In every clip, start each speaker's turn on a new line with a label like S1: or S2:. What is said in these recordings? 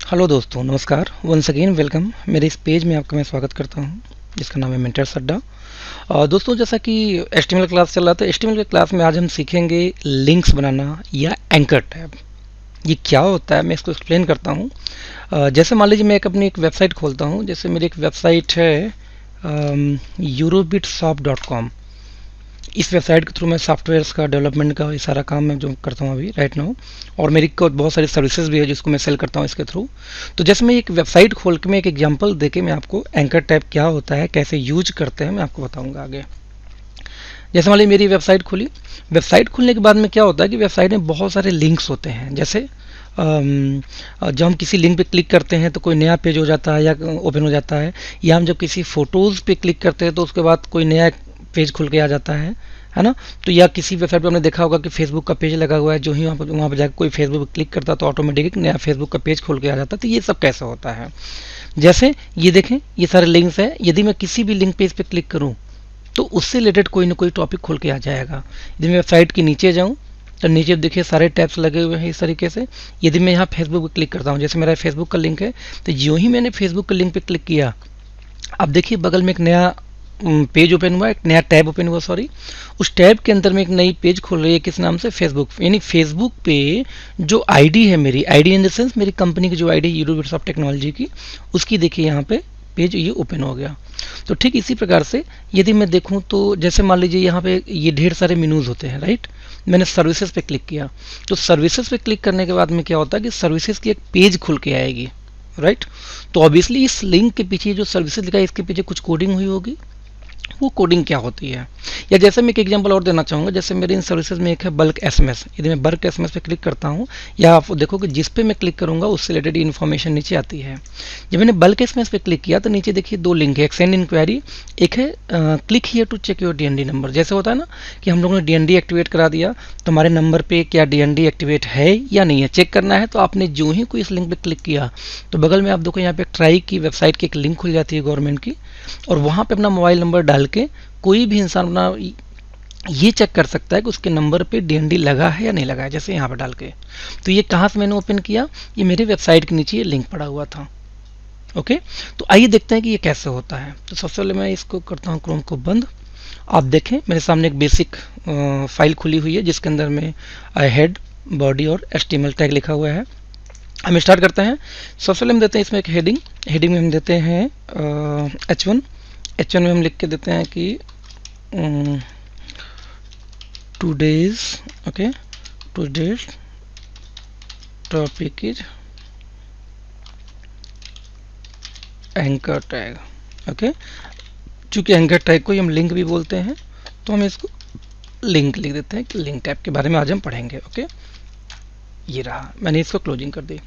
S1: Hello दोस्तों, नमस्कार। Once again welcome. मेरे इस पेज में आपका मैं स्वागत करता हूं जिसका नाम है मेंटर्स अड्डा। दोस्तों, जैसा कि एचटीएमएल क्लास चल रहा था, एचटीएमएल के क्लास में आज हम सीखेंगे लिंक्स बनाना या एंकर टैब। ये क्या होता है मैं इसको एक्सप्लेन करता हूं। जैसे मान लीजिए मैं अपनी एक वेबसाइट खोलता हूं। जैसे मेरी एक वेबसाइट है eurobitshop.com। इस वेबसाइट के थ्रू मैं सॉफ्टवेयर्स का डेवलपमेंट का ये सारा काम मैं जो करता हूँ अभी राइट नाउ, और मेरी को बहुत सारी सर्विसेज भी है जिसको मैं सेल करता हूँ इसके थ्रू। तो जैसे मैं एक वेबसाइट खोल के मैं एक एग्जांपल देके मैं आपको एंकर टैब क्या होता है, कैसे यूज करते हैं, मैं आपको बताऊंगा आगे। जैसे मान लीजिए मेरी वेबसाइट खुली। वेबसाइट खुलने के बाद में क्या होता है कि वेबसाइट में बहुत सारे लिंक्स होते हैं। जैसे जब हम किसी लिंक पे क्लिक करते हैं तो कोई नया पेज हो जाता है या ओपन हो जाता है, या हम जब किसी फोटोज़ पे क्लिक करते हैं तो उसके बाद कोई नया पेज खुल के आ जाता है ना। तो या किसी वेबसाइट पे हमने देखा होगा कि फेसबुक का पेज लगा हुआ है, जो ही वहाँ पर जाकर कोई फेसबुक पे क्लिक करता है तो ऑटोमेटिक नया फेसबुक का पेज खुल के आ जाता है। तो ये सब कैसे होता है, जैसे ये देखें, ये सारे लिंक्स हैं। यदि मैं किसी भी लिंक पेज पे क्लिक करूँ तो उससे रिलेटेड कोई ना कोई टॉपिक खुल के आ जाएगा। यदि मैं वेबसाइट के नीचे जाऊँ तो नीचे देखिए सारे टैब्स लगे हुए हैं इस तरीके से। यदि मैं यहाँ फेसबुक पे क्लिक करता हूँ, जैसे मेरा फेसबुक का लिंक है, तो जो ही मैंने फेसबुक के लिंक पे क्लिक किया, अब देखिए बगल में एक नया पेज ओपन हुआ, एक नया टैब ओपन हुआ, सॉरी। उस टैब के अंदर में एक नई पेज खुल रही है, किस नाम से, फेसबुक। यानी फेसबुक पे जो आईडी है, मेरी आईडी इन द सेंस मेरी कंपनी की जो आईडी है यूरोबिट्स टेक्नोलॉजी की, उसकी देखिए यहाँ पे पेज ये ओपन हो गया। तो ठीक इसी प्रकार से यदि मैं देखूं तो जैसे मान लीजिए यहाँ पे ये ढेर सारे मेनूज होते हैं राइट। मैंने सर्विसेज पे क्लिक किया, तो सर्विसेज पे क्लिक करने के बाद में क्या होता है कि सर्विसेज की एक पेज खुल के आएगी राइट। तो ऑब्वियसली इस लिंक के पीछे जो सर्विसेज लिखा है इसके पीछे कुछ कोडिंग हुई होगी। वो कोडिंग क्या होती है, या जैसे मैं एक एग्जांपल और देना चाहूँगा। जैसे मेरे इन सर्विसेज में एक है बल्क एसएमएस। यदि मैं बल्क एसएमएस पे क्लिक करता हूँ, या आप देखो कि जिस पे मैं क्लिक करूँगा उससे रिलेटेड इन्फॉर्मेशन नीचे आती है। जब मैंने बल्क एसएमएस पे क्लिक किया तो नीचे देखिए दो लिंक है, एक सेंड इंक्वायरी, एक है click here to check your DND number. जैसे होता है ना कि हम लोगों ने डीएनडी एक्टिवेट करा दिया, तो हमारे नंबर पे क्या डीएनडी एक्टिवेट है या नहीं है चेक करना है। तो आपने जो ही कोई इस लिंक पे क्लिक किया तो बगल में आप देखो यहाँ पे ट्राई की वेबसाइट की एक लिंक खुल जाती है गवर्नमेंट की, और वहाँ पे अपना मोबाइल नंबर डाल के कोई भी इंसान अपना ये चेक कर सकता है कि उसके नंबर पे डीएनडी लगा है या नहीं लगा है, जैसे यहाँ पे डाल के। तो ये कहाँ से मैंने ओपन किया, ये मेरे वेबसाइट के नीचे ये लिंक पड़ा हुआ था। ओके, तो आइए देखते हैं कि ये कैसे होता है। तो सबसे पहले मैं इसको करता हूँ क्रोम को बंद। आप देखें मेरे सामने एक बेसिक फाइल खुली हुई है जिसके अंदर में हेड, बॉडी और एचटीएमएल टैग लिखा हुआ है। हम स्टार्ट करते हैं। सबसे पहले हम देते हैं इसमें एक हेडिंग। हेडिंग में हम देते हैं H1। H1 में हम लिख के देते हैं कि today's, okay, today's topic is anchor tag. Okay, चूंकि एंकर टैग को ही हम लिंक भी बोलते हैं तो हम इसको लिंक लिख देते हैं कि लिंक टैग के बारे में आज हम पढ़ेंगे। ओके, ये रहा, मैंने इसको क्लोजिंग कर दी।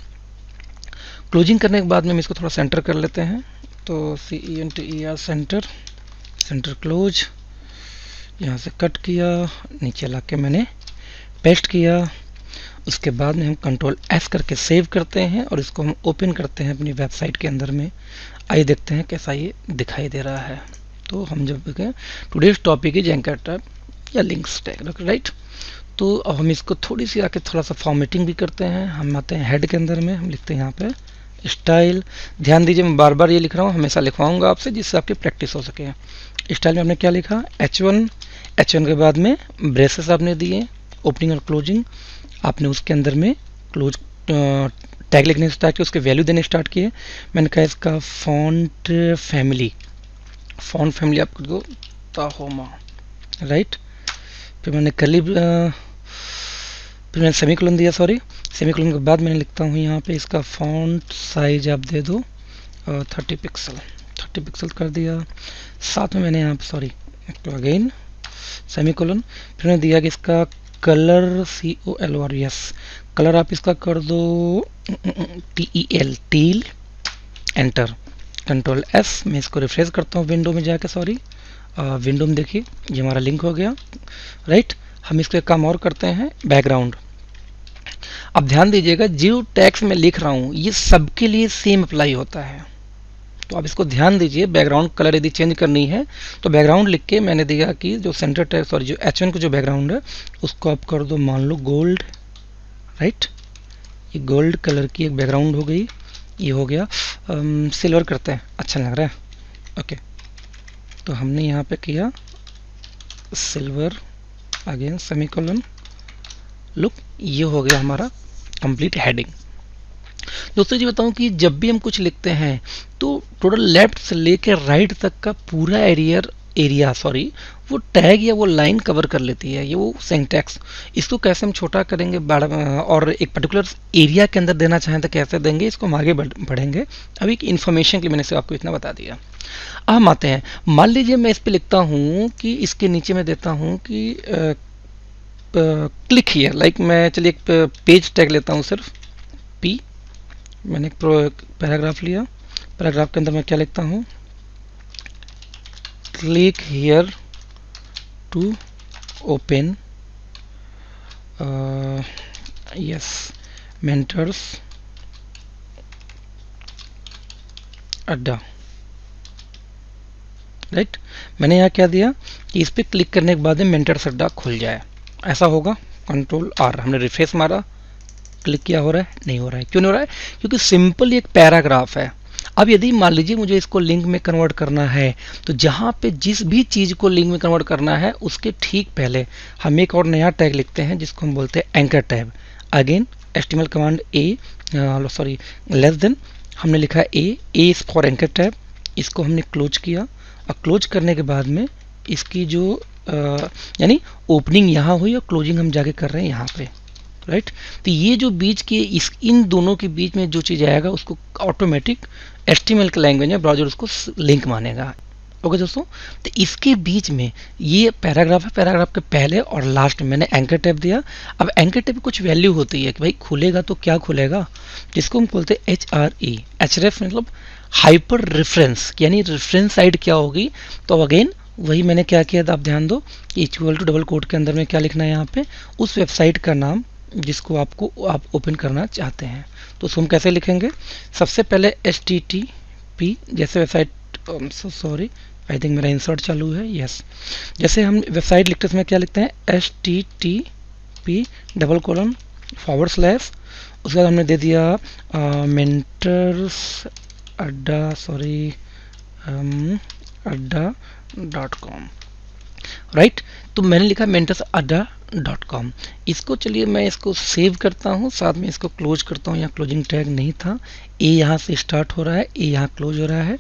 S1: क्लोजिंग करने के बाद में हम इसको थोड़ा सेंटर कर लेते हैं। तो CENTER सेंटर, सेंटर क्लोज, यहाँ से कट किया, नीचे ला के मैंने पेस्ट किया। उसके बाद में हम Ctrl+S करके सेव करते हैं और इसको हम ओपन करते हैं अपनी वेबसाइट के अंदर में। आइए देखते हैं कैसा ये दिखाई दे रहा है। तो हम जब today's topic is anchor tag या लिंक्स टैग राइट। तो अब हम इसको थोड़ी सी आके थोड़ा सा फॉर्मेटिंग भी करते हैं। हम आते हैं हेड के अंदर में, हम लिखते हैं यहाँ पे स्टाइल। ध्यान दीजिए मैं बार बार ये लिख रहा हूँ, हमेशा लिखवाऊंगा आपसे जिससे आपकी प्रैक्टिस हो सके। स्टाइल में हमने क्या लिखा, H1। H1 के बाद में ब्रेसेस आपने दिए, ओपनिंग और क्लोजिंग। आपने उसके अंदर में क्लोज टैग लिखने स्टार्ट किए, उसके वैल्यू देने स्टार्ट किए। मैंने कहा इसका फॉन्ट फैमिली, फॉन्ट फैमिली आपको दो ताहोमा राइट। फिर मैंने फिर मैंने सेमीकोलन दिया, सॉरी। सेमीकोलन के बाद मैंने लिखता हूँ यहाँ पे इसका फॉन्ट साइज आप दे दो 30 पिक्सल, 30 पिक्सल कर दिया। साथ में मैंने यहाँ पे सॉरी तो अगेन सेमीकोलन, फिर मैंने दिया कि इसका कलर COLOR, कलर आप इसका कर दो TEL, टील। Enter, Ctrl+S। मैं इसको रिफ्रेश करता हूँ विंडो में जाके, सॉरी विंडो में देखिए ये हमारा लिंक हो गया राइट। हम इसको एक काम और करते हैं, बैकग्राउंड। अब ध्यान दीजिएगा जो टैक्स में लिख रहा हूँ ये सबके लिए सेम अप्लाई होता है, तो आप इसको ध्यान दीजिए। बैकग्राउंड कलर यदि चेंज करनी है तो बैकग्राउंड लिख के मैंने दिया कि जो सेंटर टैग, सॉरी जो H1 का जो बैकग्राउंड है उसको आप कर दो मान लो गोल्ड राइट। ये गोल्ड कलर की एक बैकग्राउंड हो गई। ये हो गया। सिल्वर करते हैं, अच्छा लग रहा है। ओके, तो हमने यहाँ पे किया सिल्वर, अगेन सेमीकोलन, लुक, ये हो गया हमारा कंप्लीट हेडिंग। दोस्तों जी बताऊं कि जब भी हम कुछ लिखते हैं तो टोटल लेफ्ट से लेकर राइट तक का पूरा एरिया वो टैग या वो लाइन कवर कर लेती है, ये वो सिंटैक्स। इसको कैसे हम छोटा करेंगे और एक पर्टिकुलर एरिया के अंदर देना चाहें तो कैसे देंगे, इसको हम आगे बढ़ेंगे। अभी एक इन्फॉर्मेशन के मैंने से आपको इतना बता दिया। अब हम आते हैं, मान लीजिए मैं इस पे लिखता हूँ कि इसके नीचे मैं देता हूँ कि क्लिक हियर, लाइक मैं चलिए एक पेज टैग लेता हूँ सिर्फ पी। मैंने एक पैराग्राफ लिया, पैराग्राफ के अंदर मैं क्या लिखता हूँ, click here to open yes mentors Adda, right. मैंने यहाँ क्या दिया कि इस पर क्लिक करने के बाद में मेंटर्स अड्डा खुल जाए, ऐसा होगा। कंट्रोल आर, हमने रिफ्रेश मारा, क्लिक किया, हो रहा है? नहीं हो रहा है। क्यों नहीं हो रहा है? क्योंकि सिंपल एक पैराग्राफ है। अब यदि मान लीजिए मुझे इसको लिंक में कन्वर्ट करना है, तो जहाँ पे जिस भी चीज़ को लिंक में कन्वर्ट करना है उसके ठीक पहले हम एक और नया टैग लिखते हैं जिसको हम बोलते हैं anchor tag. Again HTML command less than, हमने लिखा ए इज फॉर एंकर टैग, इसको हमने क्लोज किया और क्लोज करने के बाद में इसकी जो यानी ओपनिंग यहाँ हुई और क्लोजिंग हम जाके कर रहे हैं यहाँ पे, राइट। तो ये जो बीच के इन दोनों के बीच में जो चीज़ आएगा उसको ऑटोमेटिक HTML के लैंग्वेज में ब्राउजर उसको लिंक मानेगा। ओके दोस्तों, तो इसके बीच में ये पैराग्राफ है, पैराग्राफ के पहले और लास्ट में मैंने एंकर टैब दिया। अब एंकर टैब की कुछ वैल्यू होती है कि भाई खुलेगा तो क्या खुलेगा, जिसको हम बोलते हैं HRE, href मतलब हाइपर रेफरेंस, यानी रेफरेंस साइड क्या होगी। तो अगेन वही मैंने क्या किया था, आप ध्यान दो, इक्वल टू डबल कोट के अंदर में क्या लिखना है यहाँ पे, उस वेबसाइट का नाम जिसको आप ओपन करना चाहते हैं। तो उसको हम कैसे लिखेंगे, सबसे पहले HTTP, जैसे वेबसाइट, सॉरी आई थिंक मेरा इंसर्ट चालू है, यस। जैसे हम वेबसाइट लिखते समय क्या लिखते हैं, HTTP double colon forward slash, उसके बाद हमने दे दिया मेंटर्स अड्डा, सॉरी अड्डा.com, राइट। तो मैंने लिखा मेंटर्स अड्डा.com। इसको चलिए मैं इसको सेव करता हूँ, साथ में इसको क्लोज करता हूँ। यहाँ क्लोजिंग टैग नहीं था, ए यहाँ से स्टार्ट हो रहा है, ए यहाँ क्लोज हो रहा है,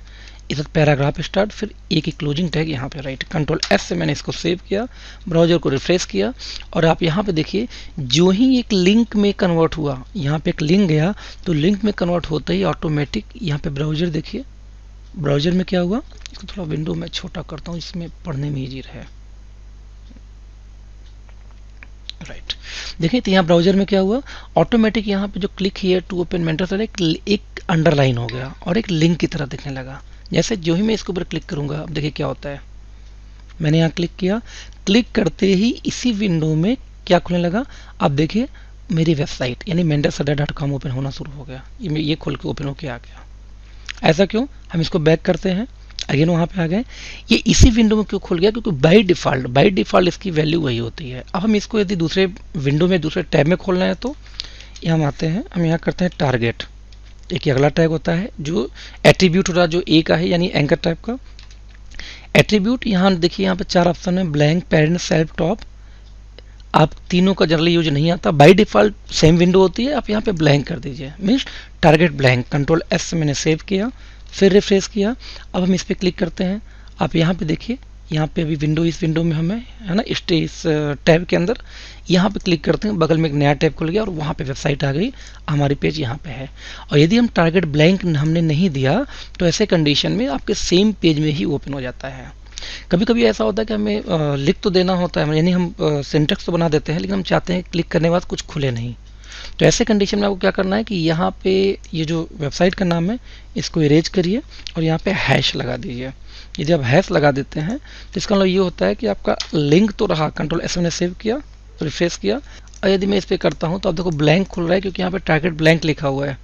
S1: इधर पैराग्राफ स्टार्ट, फिर ए की क्लोजिंग टैग यहाँ पे, राइट। कंट्रोल S से मैंने इसको सेव किया, ब्राउजर को रिफ्रेश किया और आप यहाँ पे देखिए जो ही एक लिंक में कन्वर्ट हुआ, यहाँ पे एक लिंक गया तो लिंक में कन्वर्ट होते ही ऑटोमेटिक यहाँ पे ब्राउजर, देखिए ब्राउजर में क्या हुआ, इसको थोड़ा विंडो में छोटा करता हूँ, इसमें पढ़ने में ईजी रहे, राइट। देखिए तो यहाँ ब्राउजर में क्या हुआ, ऑटोमेटिक यहाँ पे जो click here to open mentors एक अंडरलाइन हो गया और एक लिंक की तरह दिखने लगा। जैसे जो ही मैं इसके ऊपर क्लिक करूंगा, अब देखिए क्या होता है, मैंने यहाँ क्लिक किया, क्लिक करते ही इसी विंडो में क्या खुलने लगा, आप देखिए मेरी वेबसाइट यानी mentorsadda.com ओपन होना शुरू हो गया, ये खुल के ओपन होके आ गया। ऐसा क्यों, हम इसको बैक करते हैं, अगेन वहाँ पे आ गए, ये इसी विंडो में क्यों खुल गया, क्योंकि बाय डिफ़ॉल्ट इसकी वैल्यू वही होती है। अब हम इसको यदि दूसरे विंडो में दूसरे टैब में खोलना है तो यहाँ हम आते हैं, हम यहाँ करते हैं टारगेट, एक अगला टैग होता है जो एट्रीब्यूट होता है, जो ए का है यानी एंकर टाइप का एट्रीब्यूट। यहाँ देखिए यहाँ पे 4 ऑप्शन है, ब्लैंक, पेरेंट, सेल्फ, टॉप। आप तीनों का जनरली यूज नहीं आता, बाय डिफ़ॉल्ट सेम विंडो होती है, आप यहाँ पे ब्लैंक कर दीजिए, means target blank. Control S से मैंने सेव किया, फिर रिफ्रेश किया। अब हम इस पर क्लिक करते हैं, आप यहाँ पे देखिए, यहाँ पे अभी विंडो, इस विंडो में हमें है ना, इस टैब के अंदर यहाँ पे क्लिक करते हैं, बगल में एक नया टैब खुल गया और वहाँ पे वेबसाइट आ गई, हमारी पेज यहाँ पे है। और यदि हम टारगेट ब्लैंक हमने नहीं दिया तो ऐसे कंडीशन में आपके सेम पेज में ही ओपन हो जाता है। कभी कभी ऐसा होता है कि हमें लिख तो देना होता है, यानी हम सिंटेक्स तो बना देते हैं, लेकिन हम चाहते हैं क्लिक करने के बाद कुछ खुले नहीं। तो ऐसे कंडीशन में आपको क्या करना है कि यहाँ पे ये जो वेबसाइट का नाम है इसको इरेज करिए और यहाँ पे हैश लगा दीजिए। यदि आप हैश लगा देते हैं तो इसका मतलब ये होता है कि आपका लिंक तो रहा, कंट्रोल S मैंने सेव किया, रिफ्रेश किया, और यदि मैं इस पर करता हूँ तो आप देखो ब्लैंक खुल रहा है क्योंकि यहाँ पे टारगेट ब्लैंक लिखा हुआ है।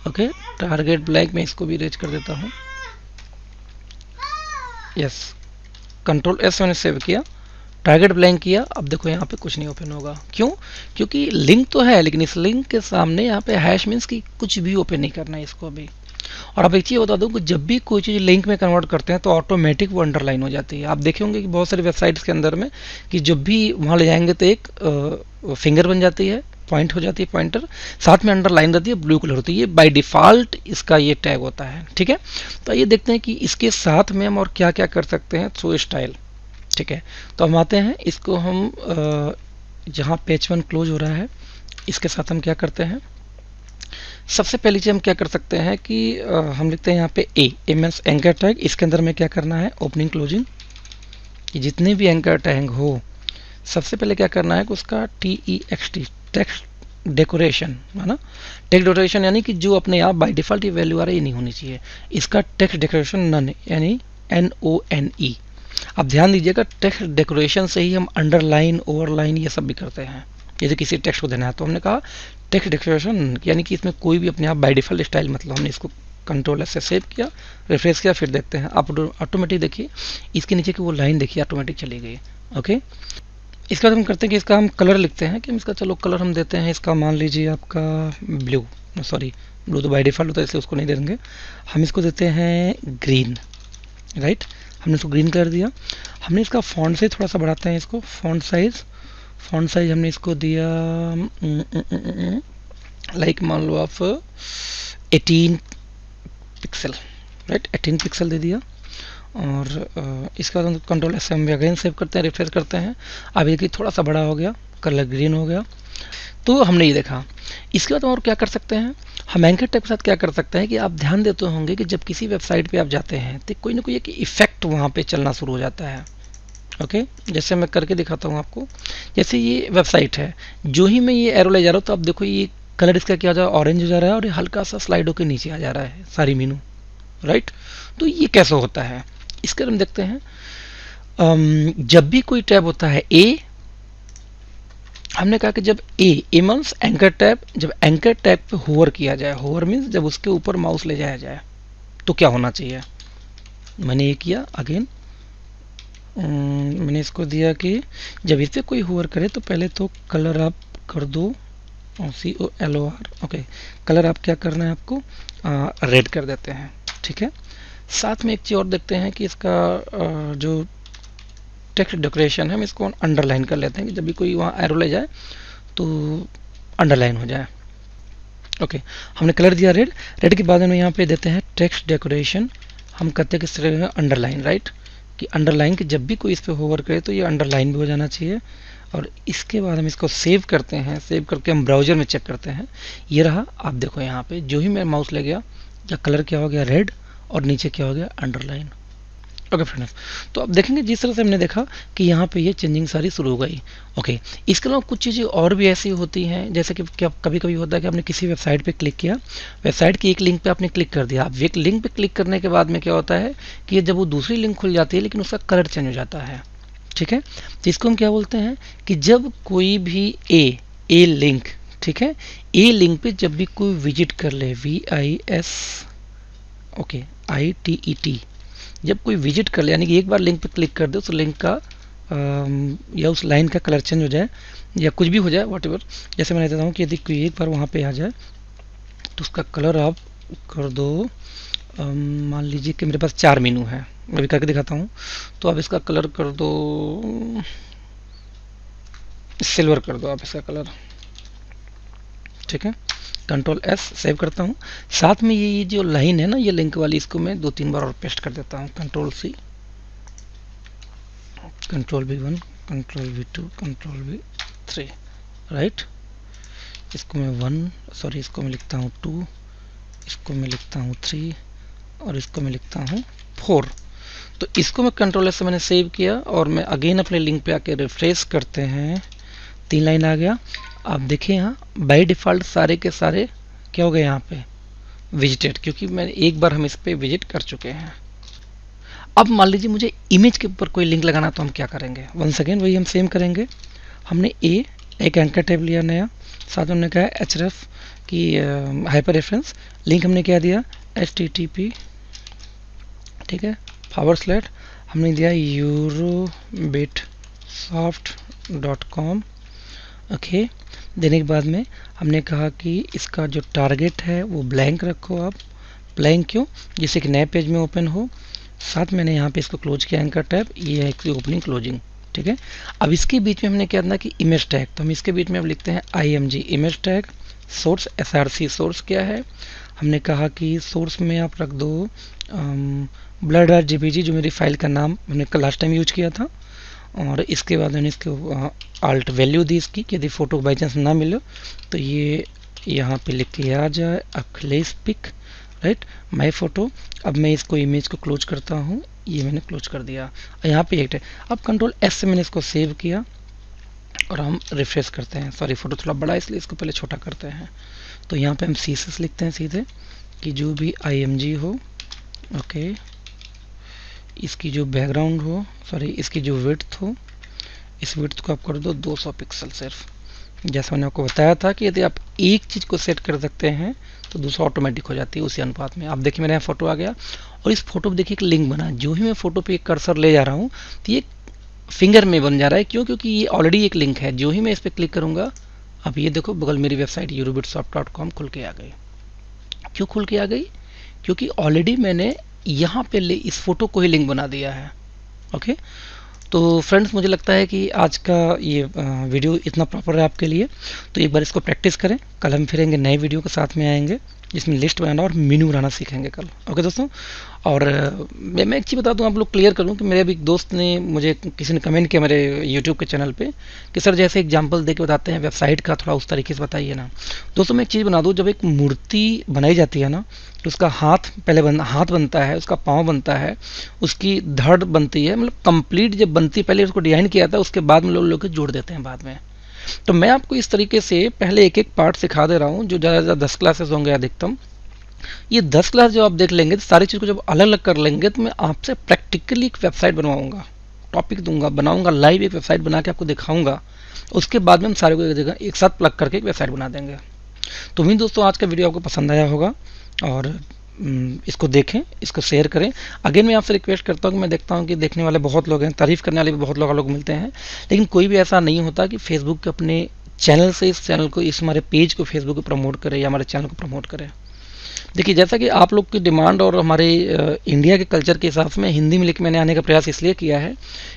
S1: ओके, टारगेट ब्लैंक में इसको भी इरेज कर देता हूँ, यस। कंट्रोल S मैंने सेव किया, टारगेट ब्लैंक किया, अब देखो यहाँ पे कुछ नहीं ओपन होगा। क्यों? क्योंकि लिंक तो है, लेकिन इस लिंक के सामने यहाँ पे हैश मीन्स कि कुछ भी ओपन नहीं करना है इसको अभी। और अब एक चीज़ बता दूं कि जब भी कोई चीज़ लिंक में कन्वर्ट करते हैं तो ऑटोमेटिक वो अंडरलाइन हो जाती है। आप देखे होंगे कि बहुत सारी वेबसाइट्स के अंदर में कि जब भी वहाँ ले जाएंगे तो एक फिंगर बन जाती है, पॉइंट हो जाती है, पॉइंटर, साथ में अंडरलाइन रहती है, ब्लू कलर होती है। ये बाय डिफ़ॉल्ट इसका ये टैग होता है। ठीक है, तो ये देखते हैं कि इसके साथ में हम और क्या क्या कर सकते हैं थ्रू स्टाइल। ठीक है, तो हम आते हैं, इसको हम जहाँ पेज 1 क्लोज हो रहा है इसके साथ हम क्या करते हैं, सबसे पहली चीज़ हम क्या कर सकते हैं कि हम लिखते हैं यहाँ पे ए मीन्स एंकर टैग। इसके अंदर में क्या करना है, ओपनिंग क्लोजिंग, जितने भी एंकर टैग हो सबसे पहले क्या करना है कि उसका TEXT टेक्स्ट डेकोरेशन है ना, टेक्स्ट डेकोरेशन यानी कि जो अपने आप बाय डिफ़ॉल्ट ये वैल्यू आ रही है नहीं होनी चाहिए, इसका टेक्स्ट डेकोरेशन नन यानी NONE। अब ध्यान दीजिएगा टेक्स्ट डेकोरेशन से ही हम अंडरलाइन, ओवरलाइन ये सब भी करते हैं। जैसे किसी टेक्स्ट को देना है तो हमने कहा टेक्स्ट डेकोरेशन, यानी कि इसमें कोई भी अपने आप बाय डिफ़ॉल्ट स्टाइल, मतलब हमने इसको कंट्रोल से सेव किया, रिफ्रेश किया, फिर देखते हैं आप ऑटोमेटिक देखिए इसके नीचे की वो लाइन देखिए ऑटोमेटिक चली गई। ओके, इसके बाद हम करते हैं कि इसका हम कलर लिखते हैं कि इसका चलो कलर हम देते हैं, इसका मान लीजिए आपका ब्लू, सॉरी ब्लू तो बाय डिफ़ॉल्ट होता है इसलिए उसको नहीं दे देंगे, हम इसको देते हैं ग्रीन। राइट, हमने इसको ग्रीन कलर दिया। हमने इसका फॉन्ट साइज थोड़ा सा बढ़ाते हैं, इसको फॉन्ट साइज हमने इसको दिया लाइक मान लो आप 18 पिक्सल। राइट, 18 पिक्सल दे दिया। और इसके बाद हम कंट्रोल से हम अगेन सेव करते हैं, रिफ्रेश करते हैं। अब देखिए थोड़ा सा बड़ा हो गया, कलर ग्रीन हो गया। तो हमने ये देखा। इसके बाद और क्या कर सकते हैं, हम एंकर टैग के साथ क्या कर सकते हैं कि आप ध्यान देते होंगे कि जब किसी वेबसाइट पे आप जाते हैं तो कोई ना कोई एक इफेक्ट वहाँ पे चलना शुरू हो जाता है। ओके, जैसे मैं करके दिखाता हूँ आपको। जैसे ये वेबसाइट है, जो ही मैं ये एरो ले जा रहा हूँ तो आप देखो ये कलर इसका क्या हो जा रहा है, ऑरेंज हो जा रहा है, और ये हल्का सा स्लाइड होकर नीचे आ जा रहा है सारी मीनू। राइट, तो ये कैसे होता है इसके हम देखते हैं। जब भी कोई टैब होता है ए, हमने कहा कि जब ए मीन्स एंकर टैब, जब एंकर टैब पे होवर किया जाए, होवर मीन्स जब उसके ऊपर माउस ले जाया जाए तो क्या होना चाहिए। मैंने ये किया अगेन, मैंने इसको दिया कि जब इस पर कोई होवर करे तो पहले तो कलर आप कर दो COLOR। ओके, कलर आप क्या करना है आपको रेड कर देते हैं। ठीक है, साथ में एक चीज़ और देखते हैं कि इसका जो टेक्स्ट डेकोरेशन है हम इसको अंडरलाइन कर लेते हैं कि जब भी कोई वहाँ एरो ले जाए तो अंडरलाइन हो जाए। ओके, हमने कलर दिया रेड। रेड के बाद हम यहाँ पे देते हैं टेक्स्ट डेकोरेशन, हम कहते हैं किस तरह अंडरलाइन। राइट, कि अंडरलाइन कि जब भी कोई इस पर होवर करे तो ये अंडरलाइन भी हो जाना चाहिए। और इसके बाद हम इसको सेव करते हैं, सेव करके हम ब्राउज़र में चेक करते हैं। ये रहा, आप देखो यहाँ पे जो ही मैं माउस ले गया या कलर क्या हो गया रेड, और नीचे क्या हो गया अंडरलाइन। ओके फ्रेंड्स, तो अब देखेंगे जिस तरह से हमने देखा कि यहाँ पे ये चेंजिंग सारी शुरू हो गई। ओके, इसके अलावा कुछ चीज़ें और भी ऐसी होती हैं, जैसे कि क्या कभी कभी होता है कि आपने किसी वेबसाइट पे क्लिक किया, वेबसाइट की एक लिंक पे आपने क्लिक कर दिया। अब एक लिंक पे क्लिक करने के बाद में क्या होता है कि जब वो दूसरी लिंक खुल जाती है लेकिन उसका कलर चेंज हो जाता है। ठीक है, तो इसको हम क्या बोलते हैं कि जब कोई भी ए लिंक, ठीक है, ए लिंक पे जब भी कोई विजिट कर ले, VIS ओके ITET, जब कोई विजिट कर ले यानी कि एक बार लिंक पे क्लिक कर दे उस लिंक का या उस लाइन का कलर चेंज हो जाए या कुछ भी हो जाए व्हाटएवर। जैसे मैं देता हूँ कि यदि कोई एक बार वहाँ पे आ जाए तो उसका कलर आप कर दो, मान लीजिए कि मेरे पास 4 मीनू है, मैं भी करके दिखाता हूँ। तो आप इसका कलर कर दो सिल्वर कर दो आप इसका कलर। ठीक है, कंट्रोल S सेव करता हूँ। साथ में ये जो लाइन है ना ये लिंक वाली, इसको मैं 2-3 बार और पेस्ट कर देता हूँ। Control C, control V1, control V2, control V3। Right, इसको मैं 1 सॉरी इसको मैं लिखता हूँ 2, इसको मैं लिखता हूँ 3 और इसको मैं लिखता हूँ 4। तो इसको मैं कंट्रोल S से मैंने सेव किया और मैं अगेन अपने लिंक पे आके रिफ्रेश करते हैं, 3 लाइन आ गया। आप देखिए यहाँ बाय डिफ़ॉल्ट सारे के सारे क्या हो गए यहाँ पे विजिटेड, क्योंकि मैं एक बार हम इस पे विजिट कर चुके हैं। अब मान लीजिए मुझे इमेज के ऊपर कोई लिंक लगाना तो हम क्या करेंगे, वंस अगेन वही हम सेम करेंगे। हमने एक एंकर टैब लिया नया, साथ में हमने कहा href की हाइपर रेफरेंस, लिंक हमने क्या दिया HTTP, ठीक है, / हमने दिया यूरोबिट soft.com। ओके, देने के बाद में हमने कहा कि इसका जो टारगेट है वो ब्लैंक रखो आप। ब्लैंक क्यों? जिससे कि नए पेज में ओपन हो। साथ मैंने यहाँ पे इसको क्लोज किया एंकर टैब, ये है इसकी ओपनिंग क्लोजिंग। ठीक है, अब इसके बीच में हमने क्या करना कि इमेज टैग, तो हम इसके बीच में अब लिखते हैं IMG image tag. Source SRC, source क्या है? हमने कहा कि सोर्स में आप रख दो blur.jpg, जो मेरी फाइल का नाम हमने लास्ट टाइम यूज किया था। और इसके बाद मैंने इसको आल्ट वैल्यू दी इसकी कि यदि फ़ोटो बाई चांस ना मिले तो ये यहाँ पे लिख के आ जाए अखिलेश पिक, राइट, माई फ़ोटो। अब मैं इसको इमेज को क्लोज करता हूँ, ये मैंने क्लोज कर दिया। यहाँ पे एक है, अब कंट्रोल S से मैंने इसको सेव किया और हम रिफ्रेश करते हैं। सॉरी, फ़ोटो थोड़ा बड़ा है इसलिए इसको पहले छोटा करते हैं। तो यहाँ पे हम CSS लिखते हैं सीधे कि जो भी IMG हो, ओके, इसकी जो बैकग्राउंड हो, सॉरी इसकी जो विड्थ हो, इस विड्थ को आप कर दो 200 पिक्सल सिर्फ। जैसा मैंने आपको बताया था कि यदि आप एक चीज़ को सेट कर सकते हैं तो दूसरा ऑटोमेटिक हो जाती है उसी अनुपात में। आप देखिए मेरे यहाँ फ़ोटो आ गया और इस फोटो पे देखिए एक लिंक बना। जो ही मैं फ़ोटो पे एक कर्सर ले जा रहा हूँ तो ये फिंगर में बन जा रहा है। क्यों? क्योंकि ये ऑलरेडी एक लिंक है। जो ही मैं इस पर क्लिक करूँगा, अब ये देखो बगल मेरी वेबसाइट eurobitsoft.com खुल के आ गई। क्यों खुल के आ गई? क्योंकि ऑलरेडी मैंने यहाँ पे इस फोटो को ही लिंक बना दिया है। ओके, तो फ्रेंड्स मुझे लगता है कि आज का ये वीडियो इतना प्रॉपर है आपके लिए। तो एक बार इसको प्रैक्टिस करें। कल हम फिरेंगे नए वीडियो के साथ में आएंगे जिसमें लिस्ट बनाना और मेनू बनाना सीखेंगे कल। ओके दोस्तों, और मैं एक चीज़ बता दूं, आप लोग क्लियर कर दूं कि मेरे अभी एक दोस्त ने मुझे, किसी ने कमेंट किया मेरे यूट्यूब के चैनल पे कि सर जैसे एग्जांपल दे के बताते हैं वेबसाइट का, थोड़ा उस तरीके से बताइए ना। दोस्तों मैं एक चीज़ बना दूं, जब एक मूर्ति बनाई जाती है ना तो उसका हाथ पहले हाथ बनता है, उसका पाँव बनता है, उसकी धड़ बनती है, मतलब कंप्लीट जब बनती है पहले उसको डिजाइन किया था, उसके बाद में लोग जोड़ देते हैं बाद में। तो मैं आपको इस तरीके से पहले एक एक पार्ट सिखा दे रहा हूँ, जो ज़्यादा से ज़्यादा 10 क्लासेस होंगे अधिकतम। ये 10 क्लास जो आप देख लेंगे तो सारी चीज़ को जब अलग अलग कर लेंगे तो मैं आपसे प्रैक्टिकली एक वेबसाइट बनवाऊंगा, टॉपिक दूंगा, बनाऊंगा, लाइव एक वेबसाइट बना के आपको दिखाऊंगा। उसके बाद में हम सारे को एक जगह एक साथ प्लग करके एक वेबसाइट बना देंगे। तो उम्मीद दोस्तों आज का वीडियो आपको पसंद आया होगा और इसको देखें, इसको शेयर करें। अगेन मैं आपसे रिक्वेस्ट करता हूँ कि मैं देखता हूँ कि देखने वाले बहुत लोग हैं, तारीफ़ करने वाले भी बहुत लोग मिलते हैं, लेकिन कोई भी ऐसा नहीं होता कि फेसबुक के अपने चैनल से इस चैनल को, इस हमारे पेज को फेसबुक को प्रमोट करे या हमारे चैनल को प्रमोट करे। देखिए जैसा कि आप लोग की डिमांड और हमारे इंडिया के कल्चर के हिसाब से मैं हिंदी में लिख मैंने आने का प्रयास इसलिए किया है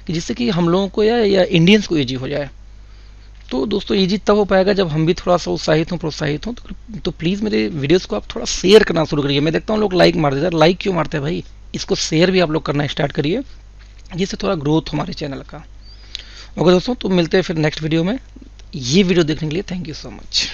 S1: कि जिससे कि हम लोगों को या इंडियंस को ईजी हो जाए। तो दोस्तों ईजी तब हो पाएगा जब हम भी थोड़ा सा उत्साहित हों, प्रोत्साहित हों। तो प्लीज़ मेरे वीडियोस को आप थोड़ा शेयर करना शुरू करिए। मैं देखता हूँ लोग लाइक मार देते हैं, लाइक क्यों मारते हैं भाई? इसको शेयर भी आप लोग करना स्टार्ट करिए, जिससे थोड़ा ग्रोथ हमारे चैनल का। ओके दोस्तों, तो मिलते हैं फिर नेक्स्ट वीडियो में। ये वीडियो देखने के लिए थैंक यू सो मच।